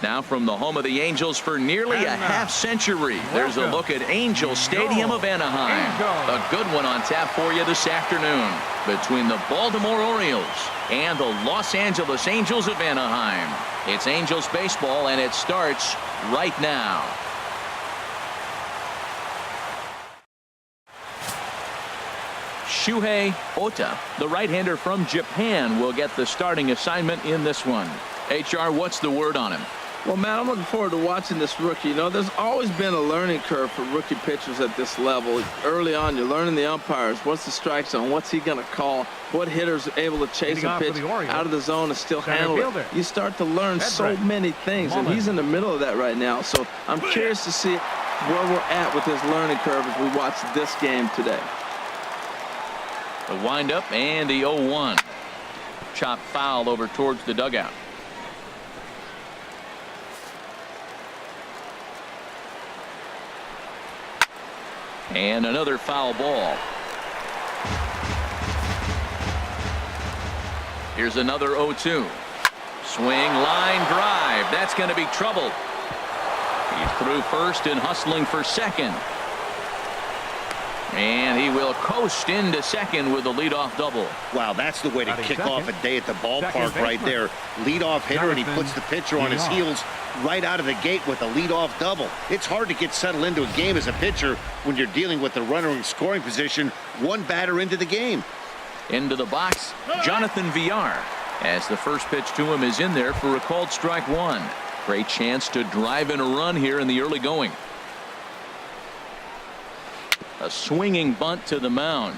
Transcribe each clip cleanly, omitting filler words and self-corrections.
Now from the home of the Angels for nearly a half-century, there's a look at Angel Stadium of Anaheim. A good one on tap for you this afternoon between the Baltimore Orioles and the Los Angeles Angels of Anaheim. It's Angels baseball, and it starts right now. Shuhei Ota, the right-hander from Japan, will get the starting assignment in this one. HR, what's the word on him? Well, Matt, I'm looking forward to watching this rookie. You know, there's always been a learning curve for rookie pitchers at this level. Early on, you're learning the umpires. What's the strike zone? What's he going to call? What hitter's able to chase a pitch out of the zone and still handle it? You start to learn so many things, and he's in the middle of that right now. So I'm curious to see where we're at with his learning curve as we watch this game today. The windup and the 0-1. Chop foul over towards the dugout. And another foul ball. Here's another 0-2. Swing, line drive. That's going to be trouble. He's through first and hustling for second. And he will coast into second with a leadoff double. Wow, that's the way to kick off a day at the ballpark right there. Leadoff hitter, and he puts the pitcher on his heels right out of the gate with a leadoff double. It's hard to get settled into a game as a pitcher when you're dealing with the runner in scoring position one batter into the game. Into the box, Jonathan Villar, as the first pitch to him is in there for a called strike one. Great chance to drive in a run here in the early going. A swinging bunt to the mound.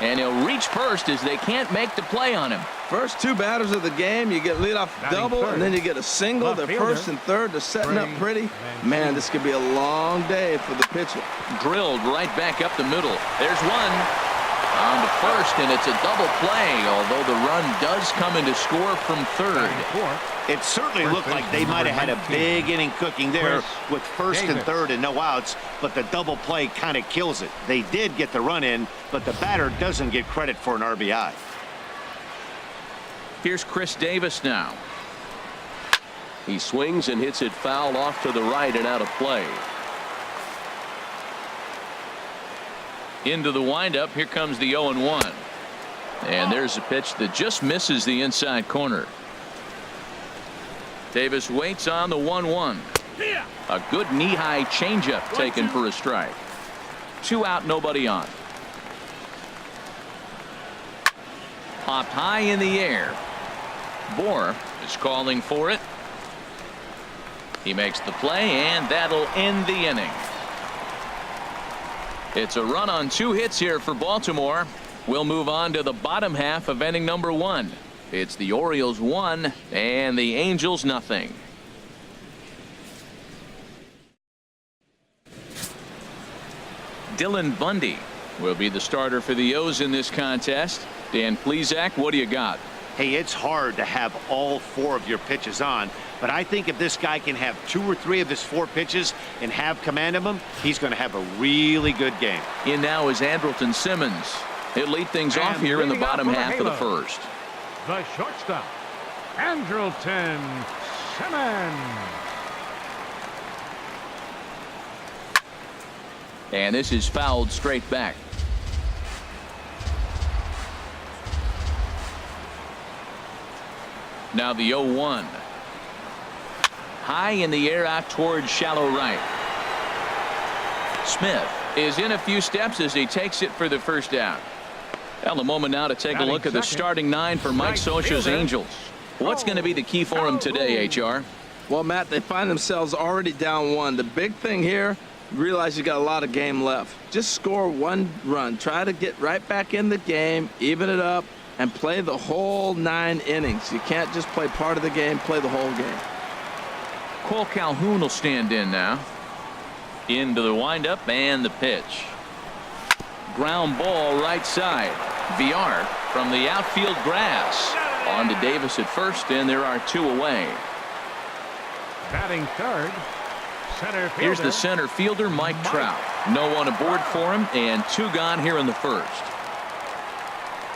And he'll reach first as they can't make the play on him. First two batters of the game, you get leadoff double, and then you get a single. They're first and third. They're setting up pretty. Man, this could be a long day for the pitcher. Drilled right back up the middle. There's one on the first, and it's a double play, although the run does come in to score from third. It certainly looked like they might have had a big inning cooking there with first and third and no outs, but the double play kind of kills it. They did get the run in, but the batter doesn't get credit for an RBI. Here's Chris Davis now. He swings and hits it foul off to the right and out of play. Into the windup. Here comes the 0-1. And there's a pitch that just misses the inside corner. Davis waits on the 1-1. A good knee-high changeup taken for a strike. 2 out, nobody on. Popped high in the air. Bohr is calling for it. He makes the play, and that'll end the inning. It's a run on 2 hits here for Baltimore. We'll move on to the bottom half of inning number 1. It's the Orioles 1 and the Angels nothing. Dylan Bundy will be the starter for the O's in this contest. Dan Plesac, what do you got? Hey, it's hard to have all 4 of your pitches on, but I think if this guy can have 2 or 3 of his 4 pitches and have command of them, he's going to have a really good game. In now is Andrelton Simmons. He'll lead things off here in the bottom half of the first. The shortstop, Andrelton Simmons. And this is fouled straight back. Now the 0-1. High in the air out towards shallow right. Smith is in a few steps as he takes it for the first down. Well, a moment now to take a look at the starting 9 for Mike Scioscia's Angels. What's going to be the key for him today, HR? Well, Matt, they find themselves already down 1. The big thing here, realize you got a lot of game left. Just score 1 run. Try to get right back in the game, even it up, and play the whole 9 innings. You can't just play part of the game, play the whole game. Cole Calhoun will stand in now. Into the windup and the pitch. Ground ball right side. Villar from the outfield grass. On to Davis at first, and there are 2 away. Batting third, center fielder. Here's the center fielder, Mike Trout. No one aboard for him, and 2 gone here in the first.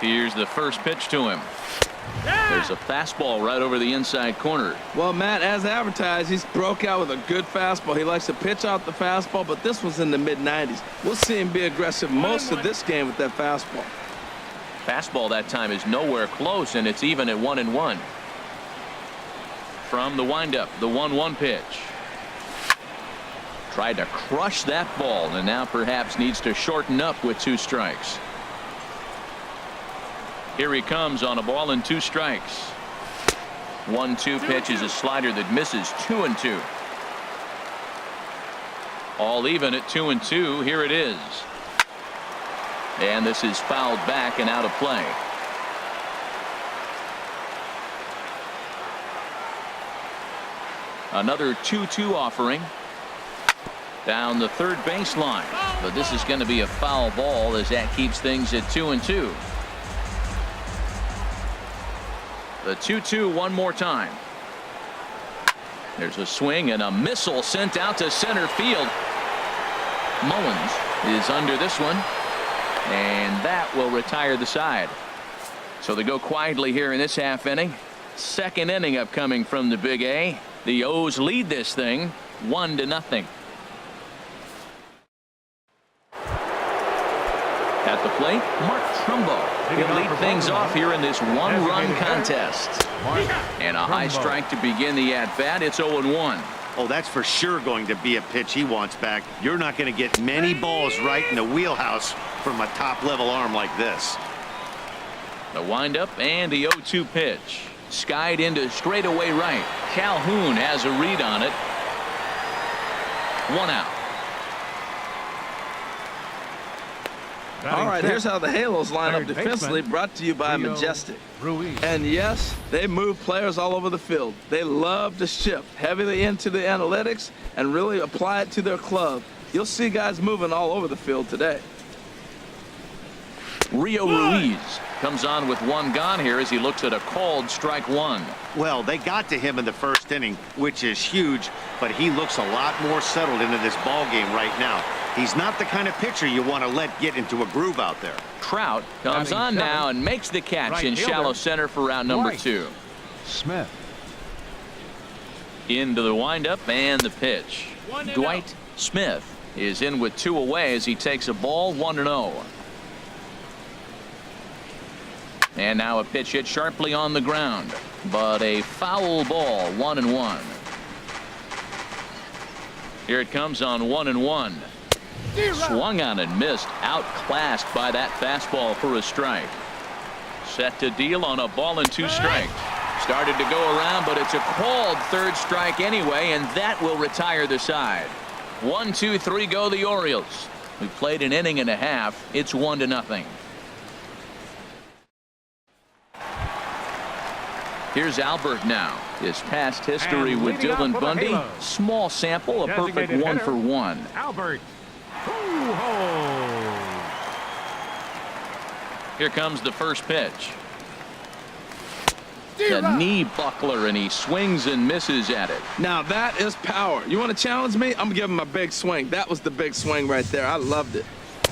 Here's the first pitch to him. There's a fastball right over the inside corner. Well, Matt, as advertised, he's broke out with a good fastball. He likes to pitch out the fastball, but this was in the mid-90s. We'll see him be aggressive most of this game with that fastball. Fastball that time is nowhere close, and it's even at 1-1. From the windup, the 1-1 pitch. Tried to crush that ball, and now perhaps needs to shorten up with 2 strikes. Here he comes on a ball and 2 strikes. 1-2 pitch is a slider that misses. 2-2. All even at 2-2. Here it is. And this is fouled back and out of play. Another 2-2 offering. Down the third baseline. But this is going to be a foul ball as that keeps things at 2-2. The 2-2 one more time. There's a swing and a missile sent out to center field. Mullins is under this one, and that will retire the side. So they go quietly here in this half inning. Second inning upcoming from the Big A. The O's lead this thing 1-0. At the plate, Mark Trumbo. He'll lead things off here in this one-run contest. And a high strike to begin the at-bat. It's 0-1. Oh, that's for sure going to be a pitch he wants back. You're not going to get many balls right in the wheelhouse from a top-level arm like this. The windup and the 0-2 pitch. Skied into straightaway right. Calhoun has a read on it. 1 out. All right, here's how the Halos line up defensively, brought to you by Majestic. And yes, they move players all over the field. They love to shift heavily into the analytics and really apply it to their club. You'll see guys moving all over the field today. Rio Ruiz comes on with 1 gone here as he looks at a called strike 1. Well, they got to him in the first inning, which is huge, but he looks a lot more settled into this ball game right now. He's not the kind of pitcher you want to let get into a groove out there. Trout comes on now and makes the catch in shallow center for round number 2. Smith. Into the windup and the pitch. Dwight Smith is in with 2 away as he takes a ball 1-0. And now a pitch hit sharply on the ground, but a foul ball. 1-1. Here it comes on 1-1. Swung on and missed. Outclassed by that fastball for a strike. Set to deal on a ball and 2 strikes. Started to go around, but it's a called 3rd strike anyway, and that will retire the side. 1, 2, 3 go the Orioles. We played an inning and a half. It's 1-0. Here's Albert now. His past history with Dylan Bundy. Small sample, a perfect 1 for 1. Albert. Here comes the first pitch. The knee buckler, and he swings and misses at it. Now that is power. You want to challenge me? I'm giving him a big swing. That was the big swing right there. I loved it.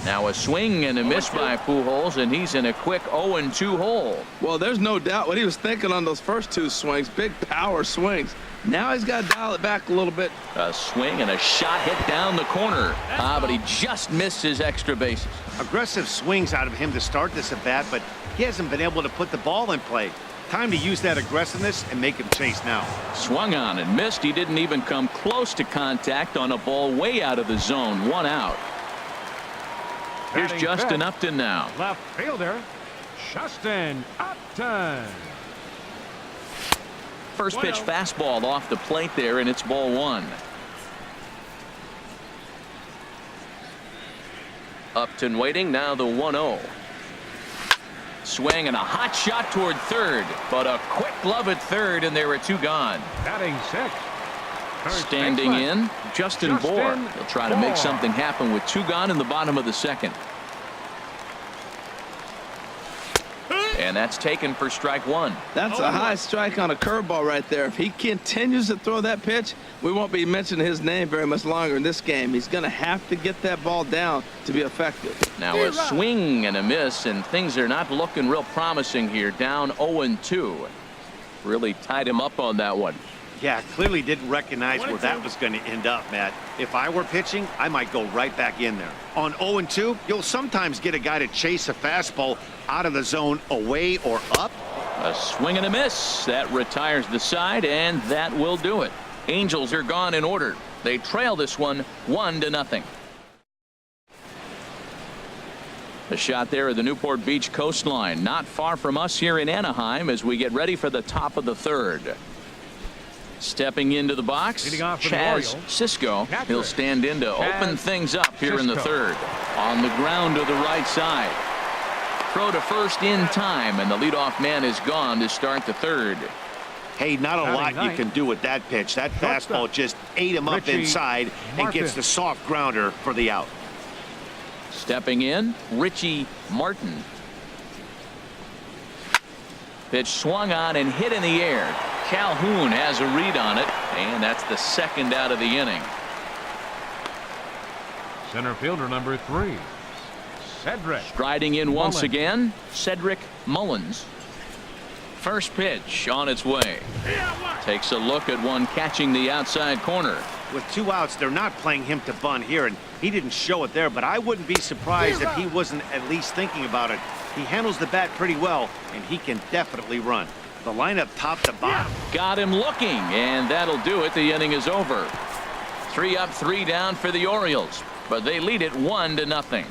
Now a swing and a miss by Pujols, and he's in a quick 0-2 hole. Well, there's no doubt what he was thinking on those first 2 swings. Big power swings. Now he's got to dial it back a little bit. A swing and a shot hit down the corner. But he just missed his extra bases. Aggressive swings out of him to start this at bat, but he hasn't been able to put the ball in play. Time to use that aggressiveness and make him chase now. Swung on and missed. He didn't even come close to contact on a ball way out of the zone. 1 out. Here's Justin Upton now. Left fielder, Justin Upton. First pitch fastball off the plate there, and it's ball 1. Upton waiting, now the 1-0. Swing and a hot shot toward third, but a quick glove at third, and there are 2 gone. Batting 6th. Standing in, Justin Bour. He'll try to make something happen with 2 gone in the bottom of the 2nd. And that's taken for strike one. That's a high strike on a curveball right there. If he continues to throw that pitch, we won't be mentioning his name very much longer in this game. He's going to have to get that ball down to be effective. Now a swing and a miss, and things are not looking real promising here. Down 0-2. Really tied him up on that one. Yeah, clearly didn't recognize where that was going to end up, Matt. If I were pitching, I might go right back in there. On 0-2, you'll sometimes get a guy to chase a fastball out of the zone away or up. A swing and a miss. That retires the side, and that will do it. Angels are gone in order. They trail this one 1-0. The shot there at the Newport Beach coastline, not far from us here in Anaheim as we get ready for the top of the third. Stepping into the box, Chaz Cisco. He'll stand in to open things up here in the third. On the ground to the right side. Throw to first in time, and the leadoff man is gone to start the third. Hey, not a lot you can do with that pitch. That fastball just ate him up inside and gets the soft grounder for the out. Stepping in, Richie Martin. Pitch swung on and hit in the air. Calhoun has a read on it, and that's the second out of the inning. Center fielder number 3, Cedric. Striding in once again, Cedric Mullins. First pitch on its way. Takes a look at one catching the outside corner. With 2 outs, they're not playing him to bunt here, and he didn't show it there, but I wouldn't be surprised if he wasn't at least thinking about it. He handles the bat pretty well, and he can definitely run. The lineup top to bottom. Got him looking, and that'll do it. The inning is over. 3 up, 3 down for the Orioles, but they lead it 1-0.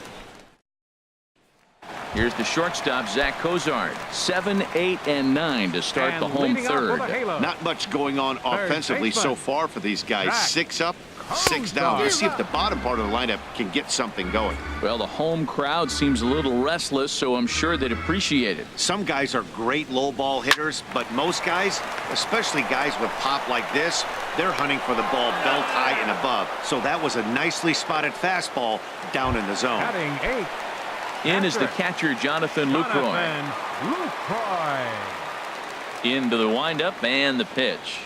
Here's the shortstop, Zach Cozart. 7, 8, and 9 to start the home third. Not much going on offensively so far for these guys. 6 up, 6 down. Let's see if the bottom part of the lineup can get something going. Well, the home crowd seems a little restless, so I'm sure they'd appreciate it. Some guys are great low ball hitters, but most guys, especially guys with pop like this, they're hunting for the ball belt high and above. So that was a nicely spotted fastball down in the zone. Batting 8. In is the catcher, Jonathan Lucroy. Into the windup and the pitch.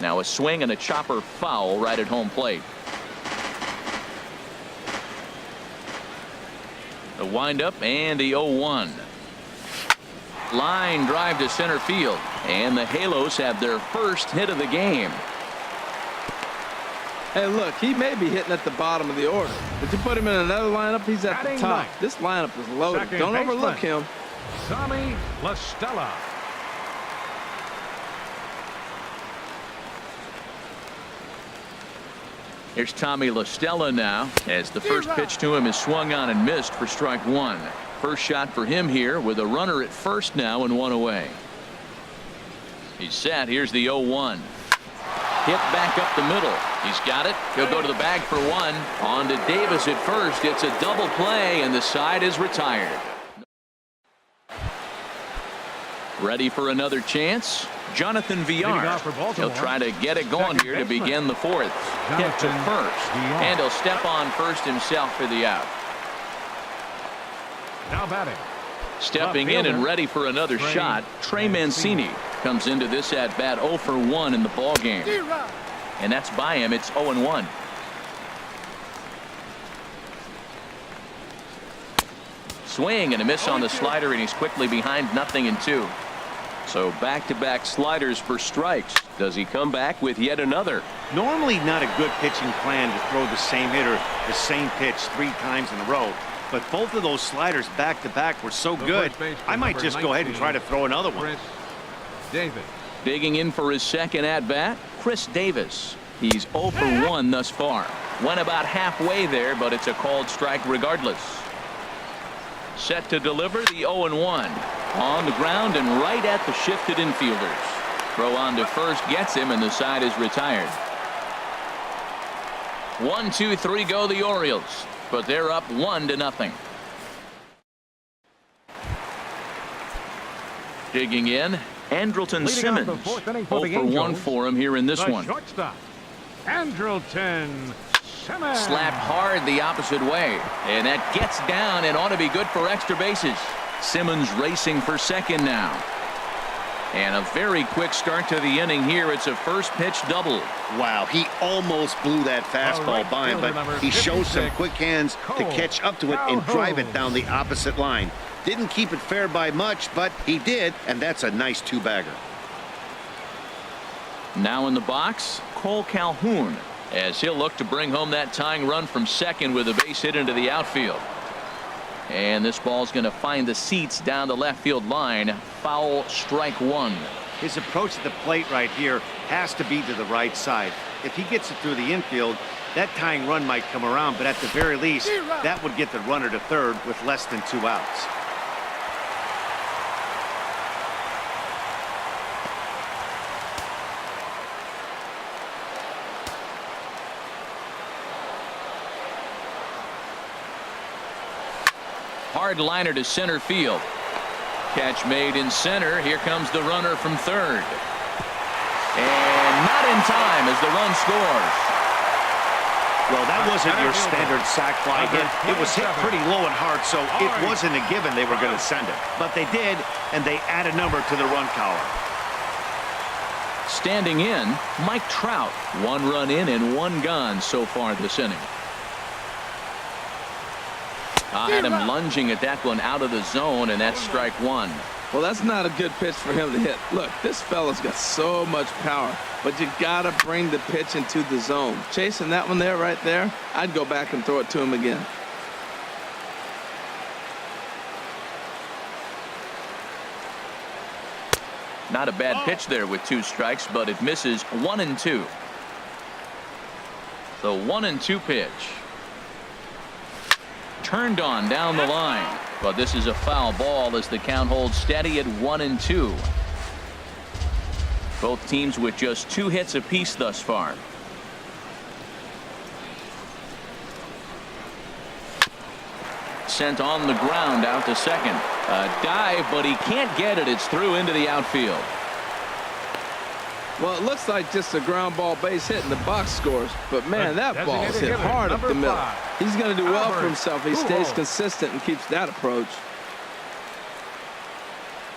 Now a swing and a chopper foul right at home plate. The windup and the 0-1. Line drive to center field, and the Halos have their first hit of the game. Hey, look, he may be hitting at the bottom of the order, but you put him in another lineup, he's at the top. This lineup is loaded. Don't overlook him. Tommy La Stella. Here's Tommy La Stella now, as the first pitch to him is swung on and missed for strike one. First shot for him here with a runner at first now and 1 away. He's set. Here's the 0-1. Hit back up the middle. He's got it. He'll go to the bag for 1. On to Davis at first. It's a double play, and the side is retired. Ready for another chance. Jonathan Villar. He'll try to get it going here to begin the fourth. Hit to first. And he'll step on first himself for the out. Now batting. Stepping in and ready for another shot, Trey Mancini comes into this at bat 0 for 1 in the ball game. And that's by him. It's 0-1. Swing and a miss on the slider, and he's quickly behind 0-2. So back-to-back sliders for strikes. Does he come back with yet another? Normally not a good pitching plan to throw the same hitter the same pitch 3 times in a row. But both of those sliders back-to-back were so good, I might just go ahead and try to throw another one. Davis. Digging in for his second at-bat, Chris Davis. He's 0 for 1 thus far. Went about halfway there, but it's a called strike regardless. Set to deliver the 0-1. On the ground and right at the shifted infielders. Throw on to first gets him, and the side is retired. 1, 2, 3 go the Orioles, but they're up 1-0. Digging in, Andrelton Simmons. 0 for 1 for him here in this one. Shortstop, Andrelton Simmons. Slapped hard the opposite way, and that gets down and ought to be good for extra bases. Simmons racing for second now. And a very quick start to the inning here. It's a first pitch double. Wow, he almost blew that fastball by him, but he showed some quick hands to catch up to it and drive it down the opposite line. Didn't keep it fair by much, but he did, and that's a nice two-bagger. Now in the box, Cole Calhoun, as he'll look to bring home that tying run from second with a base hit into the outfield. And this ball's going to find the seats down the left field line. Foul, strike one. His approach at the plate right here has to be to the right side. If he gets it through the infield, that tying run might come around, but at the very least, that would get the runner to third with less than 2 outs. Hard liner to center field. Catch made in center. Here comes the runner from third. And not in time as the run scores. Well, that wasn't your standard sac fly hit. It was hit pretty low and hard, so it wasn't a given they were going to send it. But they did, and they add a number to the run column. Standing in, Mike Trout. 1 run in and 1 gone so far this inning. Had him lunging at that one out of the zone, and that's strike one. Well, that's not a good pitch for him to hit. Look, this fella's got so much power, but you got to bring the pitch into the zone. Chasing that one there, right there, I'd go back and throw it to him again. Not a bad pitch there with 2 strikes, but it misses 1-2. The 1-2 pitch. Turned on down the line, but this is a foul ball as the count holds steady at 1-2. Both teams with just 2 hits apiece thus far. Sent on the ground out to second. A dive, but he can't get it. It's through into the outfield. Well, it looks like just a ground ball base hit and the box scores, but man, that ball is hit hard up the middle. He's going to do well for himself. He stays consistent and keeps that approach.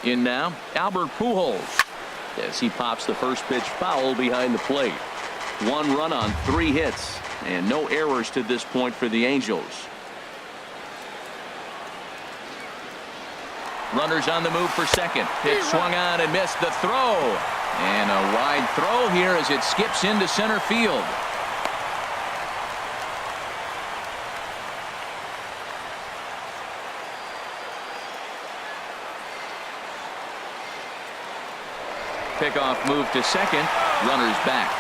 In now, Albert Pujols, as he pops the first pitch foul behind the plate. 1 run on 3 hits and no errors to this point for the Angels. Runners on the move for second. Pitch swung on and missed. The throw. And a wide throw here as it skips into center field. Pickoff move to second. Runners back.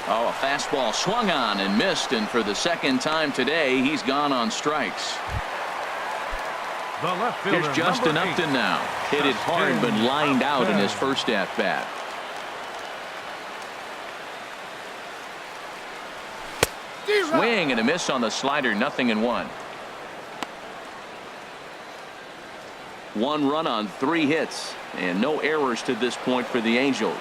Oh, a fastball swung on and missed, and for the second time today, he's gone on strikes. Here's Justin Upton now. Hit it hard, but lined out in his first at-bat. Swing and a miss on the slider, 0-1. 1 run on 3 hits, and no errors to this point for the Angels.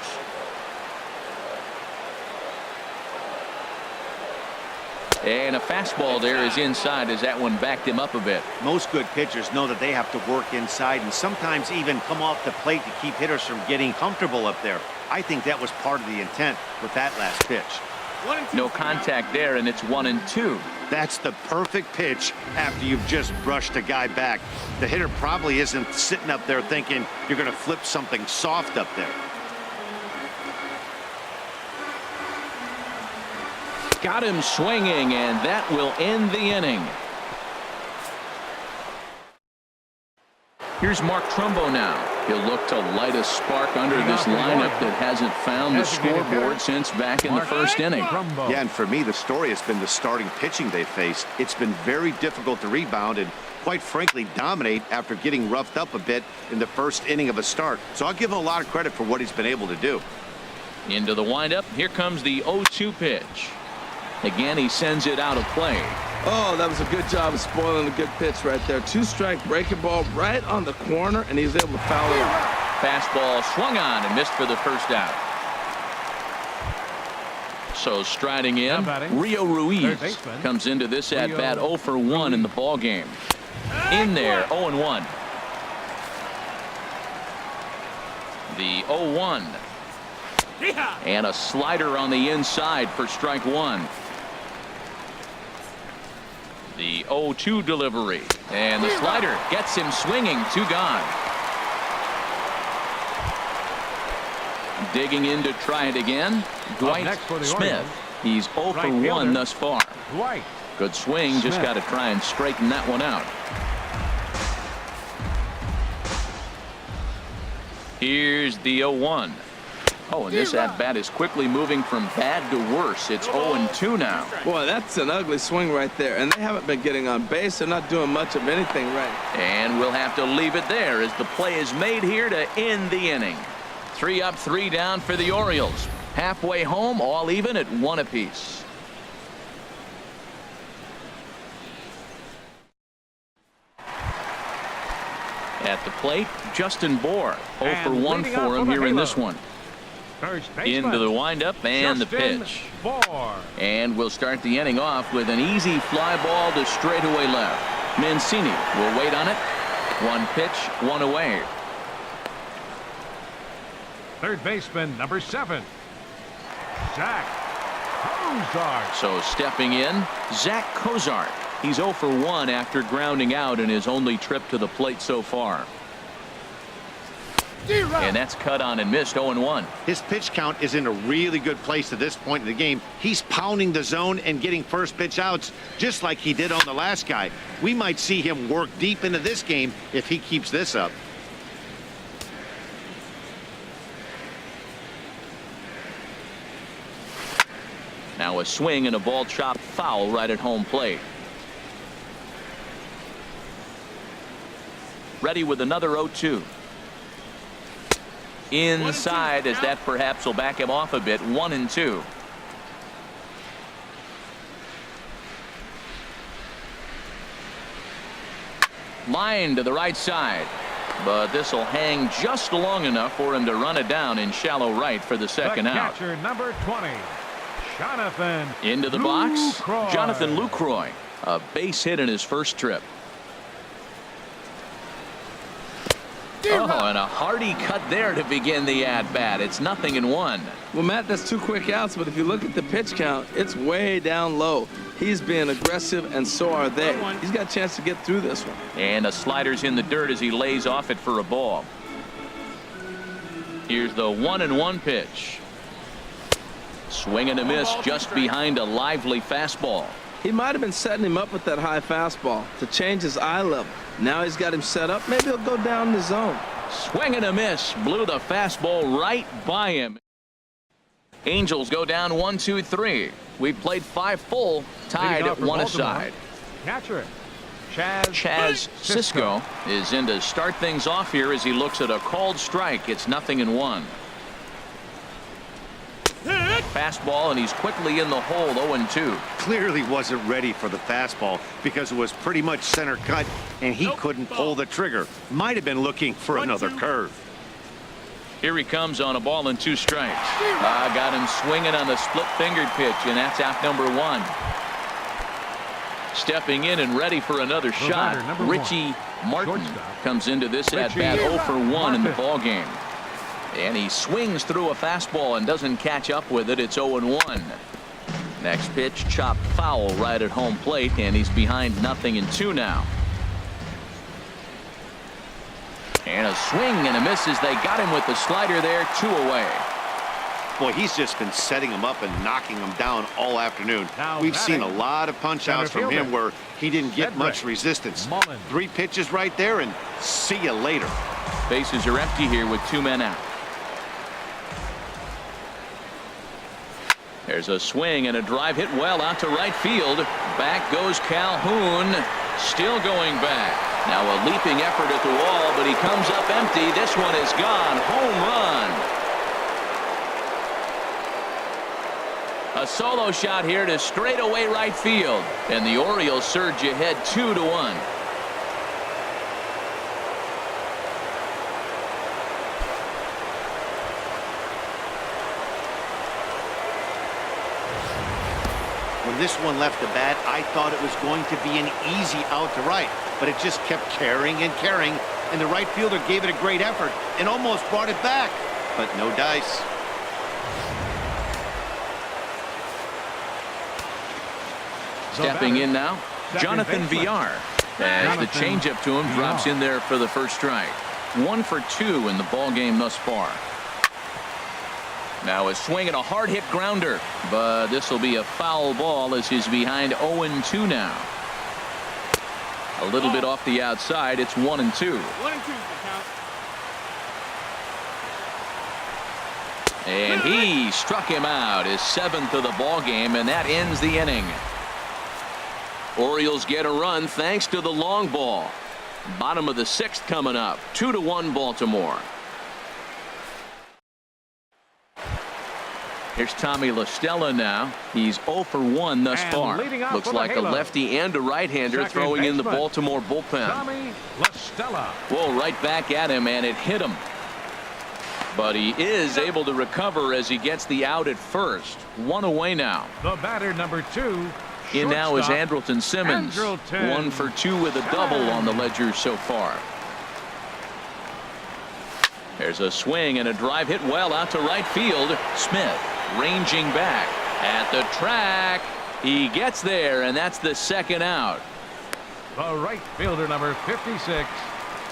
And a fastball there is inside as that one backed him up a bit. Most good pitchers know that they have to work inside and sometimes even come off the plate to keep hitters from getting comfortable up there. I think that was part of the intent with that last pitch. No contact there, and it's 1-2. That's the perfect pitch after you've just brushed a guy back. The hitter probably isn't sitting up there thinking you're going to flip something soft up there. Got him swinging, and that will end the inning. Here's Mark Trumbo now. He'll look to light a spark under this lineup that hasn't found the scoreboard since back in the first inning. Yeah, and for me, the story has been the starting pitching they faced. It's been very difficult to rebound and, quite frankly, dominate after getting roughed up a bit in the first inning of a start. So I'll give him a lot of credit for what he's been able to do. Into the windup. Here comes the 0-2 pitch. Again, he sends it out of play. Oh, that was a good job of spoiling a good pitch right there. 2-strike breaking ball right on the corner, and he was able to foul it off. Fastball swung on and missed for the first out. So striding in, batting, Rio third Ruiz baseman, comes into this at bat Rio 0 for 1 in the ball game. In there, 0-1. The 0-1. And a slider on the inside for strike one. The 0-2 delivery. And the slider gets him swinging. 2 gone. Digging in to try it again. Dwight Smith. Orioles. He's 0 for Right 1 fielder, thus far. Dwight. Good swing. Just Smith. got to try and straighten that one out. Here's the 0-1. Oh, and this at-bat is quickly moving from bad to worse. It's 0-2 now. Boy, that's an ugly swing right there. And they haven't been getting on base. They're not doing much of anything right. And we'll have to leave it there as the play is made here to end the inning. 3 up, 3 down for the Orioles. Halfway home, all even at 1 apiece. At the plate, Justin Bohr. 0 for 1 for him here in this one. Into the windup and the pitch. And we'll start the inning off with an easy fly ball to straightaway left. Mancini will wait on it. 1 pitch, 1 away. Third baseman, number 7, Zach Cozart. So stepping in, Zach Cozart. He's 0 for 1 after grounding out in his only trip to the plate so far. And that's cut on and missed. 0-1. His pitch count is in a really good place at this point in the game. He's pounding the zone and getting first pitch outs just like he did on the last guy. We might see him work deep into this game if he keeps this up. Now a swing and a ball chopped foul right at home plate. Ready with another 0-2. Inside, as that perhaps will back him off a bit. 1-2. Line to the right side, but this will hang just long enough for him to run it down in shallow right for the second out. Catcher number 20, Jonathan Into the box, Lucroy. Jonathan Lucroy. A base hit in his first trip. Oh, and a hearty cut there to begin the at-bat. It's 0-1. Well, Matt, that's 2 quick outs, but if you look at the pitch count, it's way down low. He's being aggressive, and so are they. He's got a chance to get through this one. And the slider's in the dirt as he lays off it for a ball. Here's the 1-1 pitch. Swing and a miss just behind a lively fastball. He might have been setting him up with that high fastball to change his eye level. Now he's got him set up. Maybe he'll go down in the zone. Swing and a miss. Blew the fastball right by him. Angels go down 1-2-3. We've played 5 full, tied at 1 aside. Catcher Chaz Sisco is in to start things off here as he looks at a called strike. It's 0-1. Fastball, and he's quickly in the hole. 0-2. Clearly wasn't ready for the fastball because it was pretty much center cut and he couldn't pull the trigger. Might have been looking for another curve. Here he comes on a ball and 2 strikes. Got him swinging on the split-fingered pitch, and that's out number 1. Stepping in and ready for another shot, Richie Martin comes into this at-bat 0 for 1 in the ball game. And he swings through a fastball and doesn't catch up with it. It's 0-1. Next pitch, chopped foul right at home plate, and he's behind 0-2 now. And a swing and a miss as they got him with the slider there. 2 away. Boy, he's just been setting him up and knocking him down all afternoon. We've seen a lot of punch outs from him where he didn't get much resistance. 3 pitches right there, and see you later. Bases are empty here with 2 men out. There's a swing and a drive hit well out to right field. Back goes Calhoun, still going back. Now a leaping effort at the wall, but he comes up empty. This one is gone. Home run. A solo shot here to straightaway right field, and the Orioles surge ahead 2-1. When this one left the bat, I thought it was going to be an easy out to right, but it just kept carrying and carrying, and the right fielder gave it a great effort and almost brought it back, but no dice. Stepping in now, Jonathan Villar, as the changeup to him drops in there for the first strike. 1 for 2 in the ball game thus far. Now a swing and a hard hit grounder, but this will be a foul ball as he's behind 0-2 now. A little bit off the outside. It's 1-2. 1-2 is the count. And he struck him out, his 7th of the ball game, and that ends the inning. Orioles get a run thanks to the long ball. Bottom of the 6th coming up. 2-1 Baltimore. Here's Tommy La Stella now. He's 0 for 1 thus far. Looks like a lefty and a right-hander throwing in the Baltimore bullpen. Tommy La Stella. Well, right back at him, and it hit him. But he is able to recover as he gets the out at first. 1 away now. The batter, number 2. In now is shortstop, Andrelton Simmons. 1 for 2 with a double on the ledger so far. There's a swing and a drive hit well out to right field. Smith ranging back at the track. He gets there, and that's the 2nd out. The right fielder, number 56.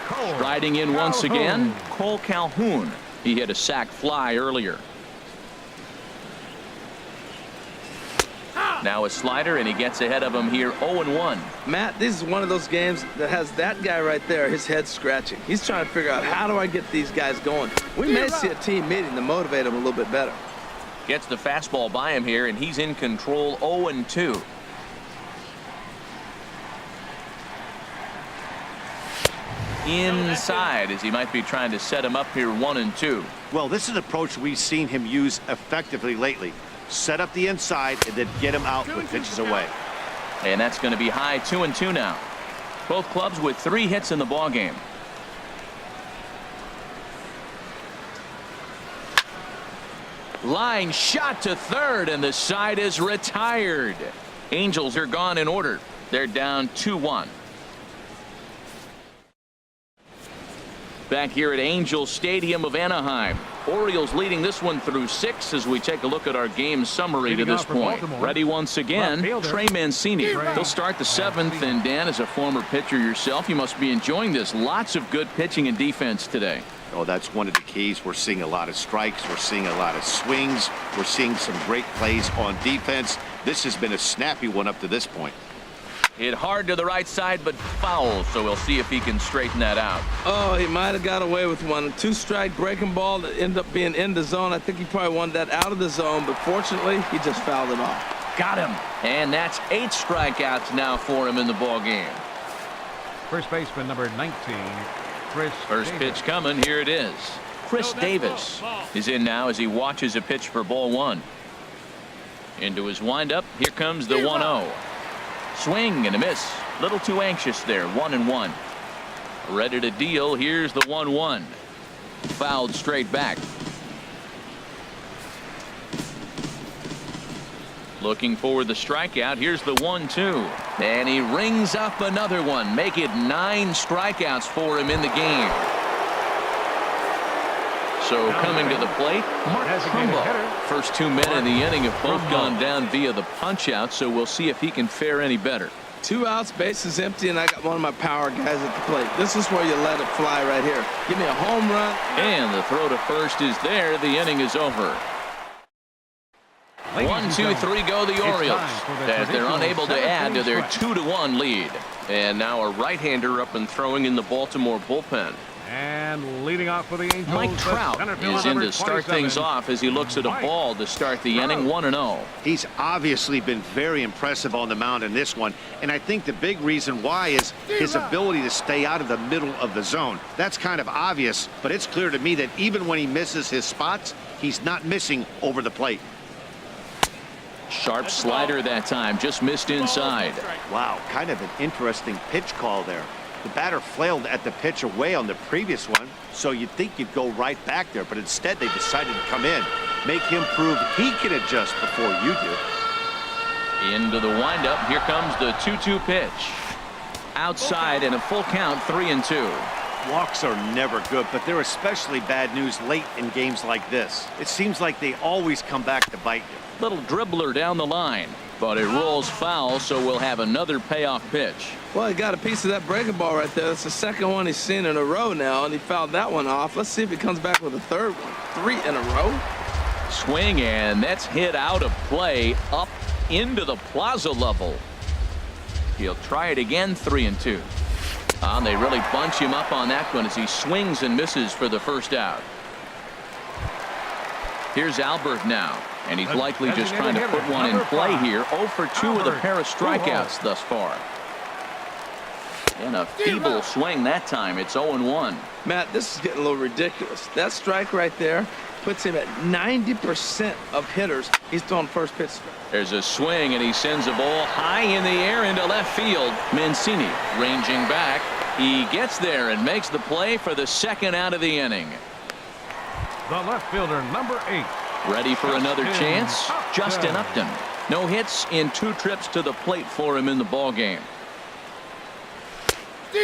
Cole Riding in once Calhoun. again, Cole Calhoun. He hit a sac fly earlier. Now a slider, and he gets ahead of him here 0-1. Matt, this is one of those games that has that guy right there, his head scratching. He's trying to figure out, how do I get these guys going? We may see a team meeting to motivate them a little bit better. Gets the fastball by him here, and he's in control. 0-2. Inside, as he might be trying to set him up here. 1-2. Well, this is an approach we've seen him use effectively lately. Set up the inside and then get him out with pitches away. And that's going to be high. 2-2 now. Both clubs with 3 hits in the ball game. Line shot to third, and the side is retired. Angels are gone in order. They're down 2-1. Back here at Angel Stadium of Anaheim. Orioles leading this one through 6 as we take a look at our game summary to this point. Ready once again, Trey Mancini. He'll start the 7th, and Dan, as a former pitcher yourself, you must be enjoying this. Lots of good pitching and defense today. Oh, that's one of the keys. We're seeing a lot of strikes. We're seeing a lot of swings. We're seeing some great plays on defense. This has been a snappy one up to this point. Hit hard to the right side, but foul, so we'll see if he can straighten that out. Oh, he might have got away with one. 2-strike breaking ball that ended up being in the zone. I think he probably wanted that out of the zone, but fortunately, he just fouled it off. Got him. And that's 8 strikeouts now for him in the ball game. First baseman, number 19. Chris First Davis. pitch coming. Here it is. Chris Davis is in now as he watches a pitch for ball 1. Into his windup. Here comes the 1-0. Swing and a miss. Little too anxious there. 1-1. Ready to deal. Here's the 1-1. Fouled straight back. Looking for the strikeout. Here's the 1-2. And he rings up another one. Make it 9 strikeouts for him in the game. So coming to the plate, Mark Trumbo. First 2 men in the inning have both gone down via the punch out, so we'll see if he can fare any better. 2 outs, bases empty, and I got one of my power guys at the plate. This is where you let it fly right here. Give me a home run. And the throw to first is there. The inning is over. 1, 2, 3 go the Orioles as they're unable to add to their 2-1 lead. And now a right-hander up and throwing in the Baltimore bullpen. And leading off for the Angels, Mike Trout is in to start things off as he looks at a ball to start the inning. 1-0. He's obviously been very impressive on the mound in this one, and I think the big reason why is his ability to stay out of the middle of the zone. That's kind of obvious, but it's clear to me that even when he misses his spots, he's not missing over the plate. Sharp slider that time, just missed inside. Wow, kind of an interesting pitch call there. The batter flailed at the pitch away on the previous one, so you'd think you'd go right back there, but instead they decided to come in, make him prove he can adjust before you do. Into the windup. Here comes the 2-2 pitch. Outside and a full count, 3-2. Walks are never good, but they're especially bad news late in games like this. It seems like they always come back to bite you. Little dribbler down the line, but it rolls foul, so we'll have another payoff pitch. Well, he got a piece of that breaking ball right there. That's the second one he's seen in a row now, and he fouled that one off. Let's see if he comes back with a third one. 3 in a row. Swing, and that's hit out of play up into the plaza level. He'll try it again, 3-2. They really bunch him up on that one as he swings and misses for the first out. Here's Albert now, and he's likely just trying to put one in play here. 0 for 2 with a pair of strikeouts thus far. And a feeble swing that time. It's 0-1. Matt, this is getting a little ridiculous. That strike right there puts him at 90% of hitters he's throwing first pitch. There's a swing, and he sends a ball high in the air into left field. Mancini ranging back. He gets there and makes the play for the second out of the inning. The left fielder, number 8. Ready for another chance? Justin Upton. No hits in 2 trips to the plate for him in the ball game.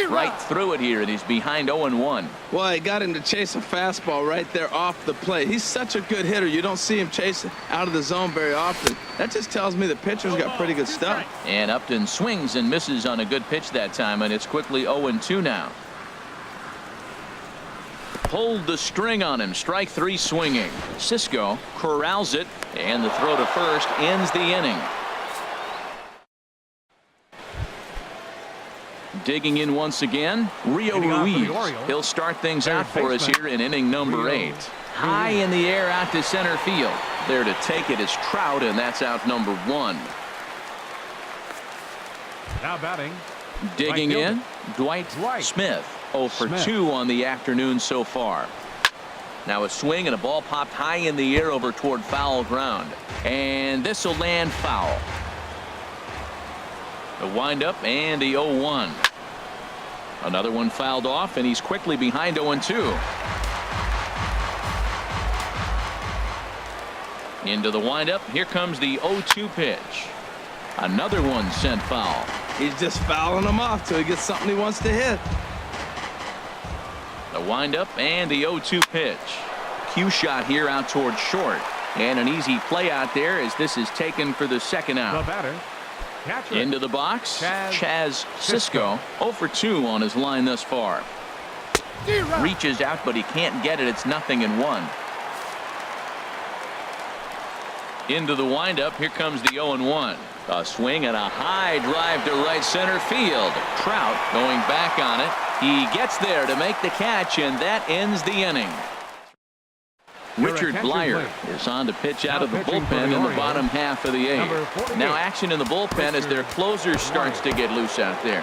Right through it here, and he's behind 0-1. Well, he got him to chase a fastball right there off the plate. He's such a good hitter. You don't see him chase out of the zone very often. That just tells me the pitcher's got pretty good stuff. And Upton swings and misses on a good pitch that time, and it's quickly 0-2 now. Pulled the string on him. Strike 3 swinging. Cisco corrals it, and the throw to first ends the inning. Digging in once again, Rio Ruiz. He'll start things out for us here in inning number 8. High in the air out to center field. There to take it is Trout, and that's out number 1. Now batting. Digging in, Dwight Smith. 0 for 2 on the afternoon so far. Now a swing and a ball popped high in the air over toward foul ground. And this will land foul. The windup and the 0-1. Another one fouled off, and he's quickly behind 0-2. Into the windup. Here comes the 0-2 pitch. Another one sent foul. He's just fouling them off till he gets something he wants to hit. The windup and the 0-2 pitch. Cue shot here out towards short. And an easy play out there as this is taken for the second out. The batter. Catcher. Into the box, Chaz Cisco. 0 for 2 on his line thus far. Reaches out, but he can't get it. It's 0-1. Into the windup. Here comes the 0-1. A swing and a high drive to right center field. Trout going back on it. He gets there to make the catch, and that ends the inning. Richard Blyer is on to pitch out of the bullpen in the bottom half of the 8th. Now action in the bullpen as their closer starts to get loose out there.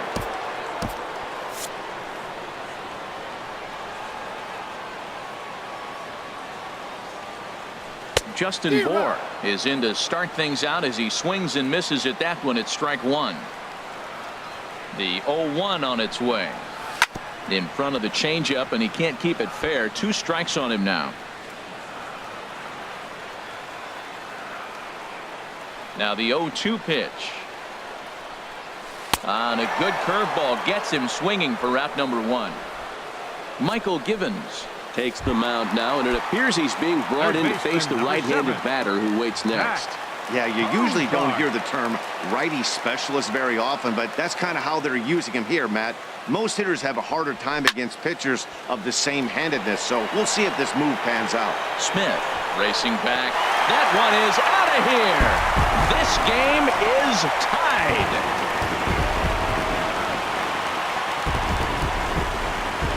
Justin Bohr is in to start things out as he swings and misses at that one at strike 1. The 0-1 on its way. In front of the changeup, and he can't keep it fair. 2 strikes on him now. Now the 0-2 pitch. And a good curveball gets him swinging for route number 1. Michael Givens takes the mound now, and it appears he's being brought in to face the right-handed batter who waits next. Yeah, you usually don't hear the term righty specialist very often, but that's kind of how they're using him here, Matt. Most hitters have a harder time against pitchers of the same handedness, so we'll see if this move pans out. Smith racing back. That one is out of here. This game is tied.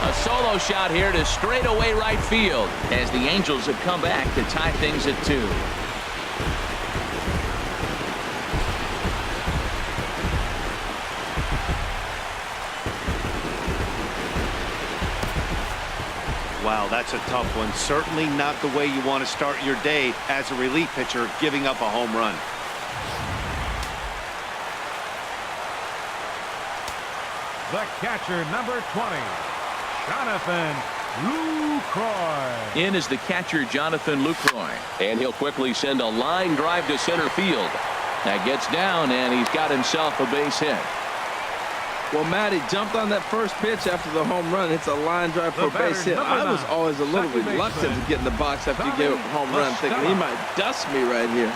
A solo shot here to straightaway right field as the Angels have come back to tie things at 2. Wow, that's a tough one. Certainly not the way you want to start your day as a relief pitcher, giving up a home run. The catcher, number 20, Jonathan Lucroy. In is the catcher, Jonathan Lucroy. And he'll quickly send a line drive to center field. That gets down, and he's got himself a base hit. Well, Matt, he jumped on that first pitch after the home run. It's a line drive for a base hit. I was always a little reluctant to get in the box after you gave up a home run, thinking he might dust me right here.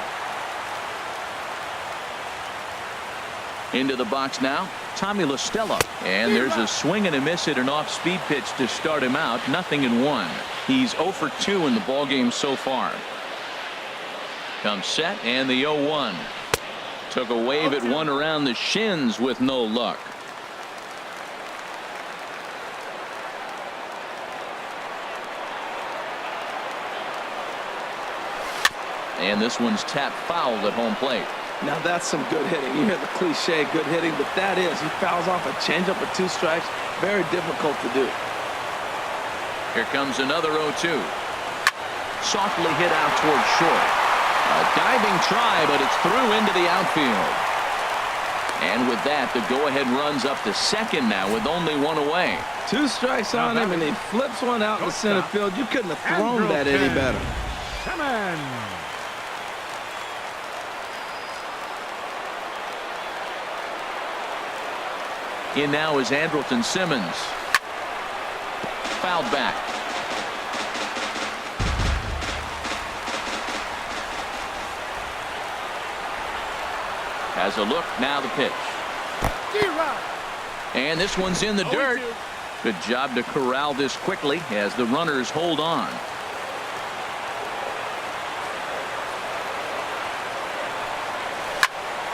Into the box now, Tommy La Stella. And there's a swing and a miss at an off-speed pitch to start him out. 0-1. He's 0 for 2 in the ballgame so far. Comes set, and the 0-1. Took a wave at one around the shins with no luck. And this one's tapped foul at home plate. Now that's some good hitting. You hear the cliche good hitting, but that is. He fouls off a changeup with 2 strikes. Very difficult to do. Here comes another 0-2. Softly hit out towards short. A diving try, but it's through into the outfield. And with that, the go-ahead runs up to second now with only 1 away. 2 strikes on him, and he flips one out in the center field. You couldn't have thrown that any better. In now is Andrelton Simmons. Fouled back. Has a look, now the pitch. And this one's in the dirt. Good job to corral this quickly as the runners hold on.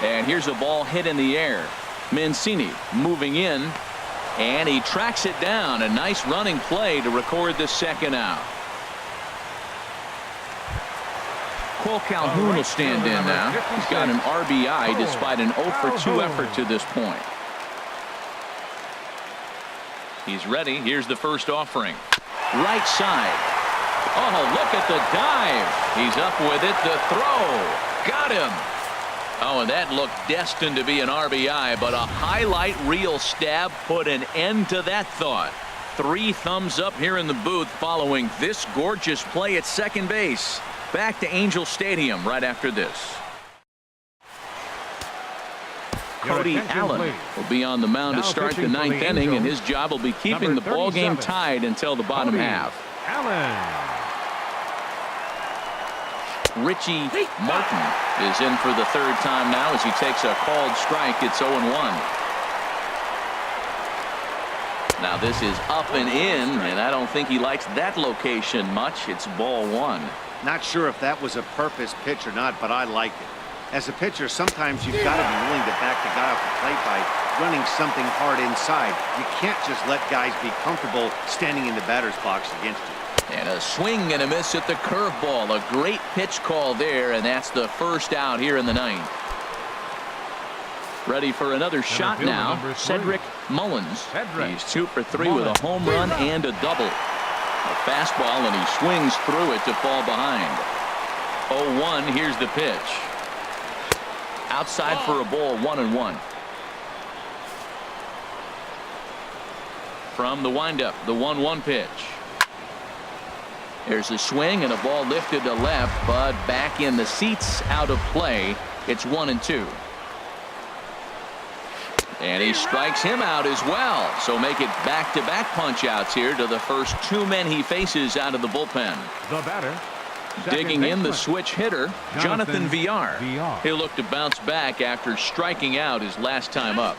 And here's a ball hit in the air. Mancini moving in, and he tracks it down. A nice running play to record the second out. Cole Calhoun will stand in now. He's got an RBI despite an 0 for 2 effort to this point. He's ready. Here's the first offering. Right side. Oh, look at the dive. He's up with it. The throw. Got him. Oh, and that looked destined to be an RBI, but a highlight reel stab put an end to that thought. 3 thumbs up here in the booth following this gorgeous play at second base. Back to Angel Stadium right after this. Cody Allen will be on the mound to start the 9th inning, and his job will be keeping the ball game tied until the bottom half. Richie Martin is in for the 3rd time now as he takes a called strike. It's 0-1. Now this is up and in, and I don't think he likes that location much. It's ball 1. Not sure if that was a purpose pitch or not, but I like it. As a pitcher, sometimes you've got to be willing to back the guy off the plate by running something hard inside. You can't just let guys be comfortable standing in the batter's box against you. And a swing and a miss at the curveball. A great pitch call there, and that's the first out here in the 9th. Ready for another shot now. Cedric Mullins. He's 2 for 3 with a home run and a double. A fastball, and he swings through it to fall behind. 0-1. Here's the pitch. Outside for a ball. 1-1. From the windup, the 1-1 pitch. There's a swing and a ball lifted to left, but back in the seats, out of play. It's 1-2. And he strikes him out as well. So make it back-to-back punch outs here to the first 2 men he faces out of the bullpen. The batter. Digging in the switch hitter, Jonathan Villar. He'll look to bounce back after striking out his last time up.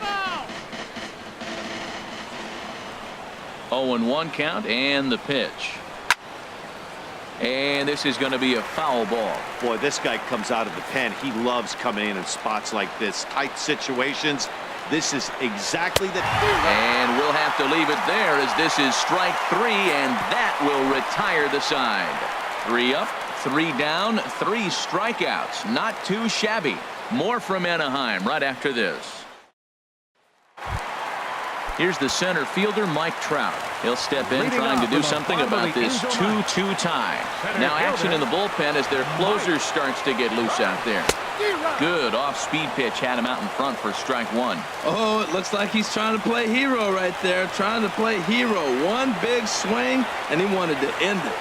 0-1 count and the pitch. And this is going to be a foul ball. Boy, this guy comes out of the pen. He loves coming in spots like this. Tight situations. This is exactly the... And we'll have to leave it there as this is strike 3, and that will retire the side. 3 up, 3 down, 3 strikeouts. Not too shabby. More from Anaheim right after this. Here's the center fielder, Mike Trout. He'll step in trying to do something about this 2-2 tie. Now action in the bullpen as their closer starts to get loose out there. Good off-speed pitch had him out in front for strike 1. Oh, it looks like he's trying to play hero right there. Trying to play hero. One big swing, and he wanted to end it.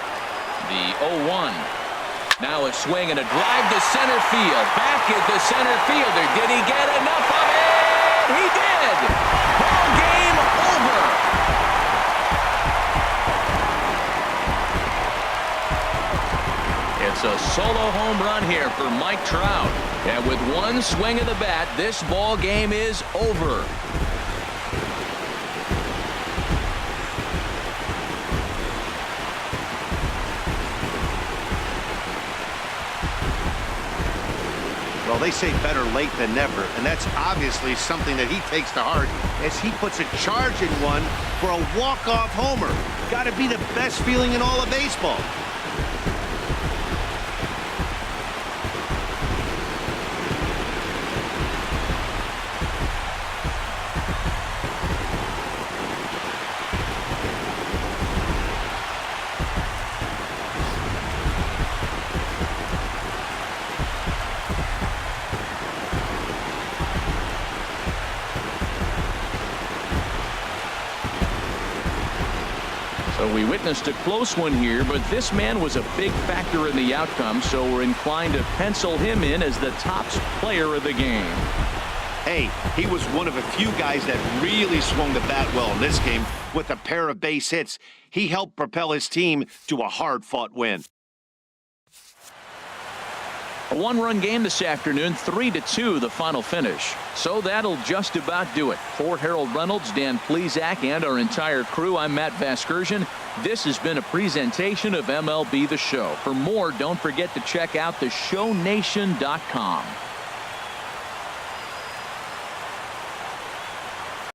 The 0-1. Now a swing and a drive to center field. Back at the center fielder. Did he get enough of it? He did. Ball game over. It's a solo home run here for Mike Trout. And with one swing of the bat, this ball game is over. Well, they say better late than never, and that's obviously something that he takes to heart as he puts a charge in one for a walk-off homer. Got to be the best feeling in all of baseball. So we witnessed a close one here, but this man was a big factor in the outcome, so we're inclined to pencil him in as the top player of the game. Hey, he was one of a few guys that really swung the bat well in this game with a pair of base hits. He helped propel his team to a hard-fought win. A one-run game this afternoon, 3-2 the final finish. So that'll just about do it. For Harold Reynolds, Dan Plesac, and our entire crew, I'm Matt Vasgersian. This has been a presentation of MLB The Show. For more, don't forget to check out theshownation.com.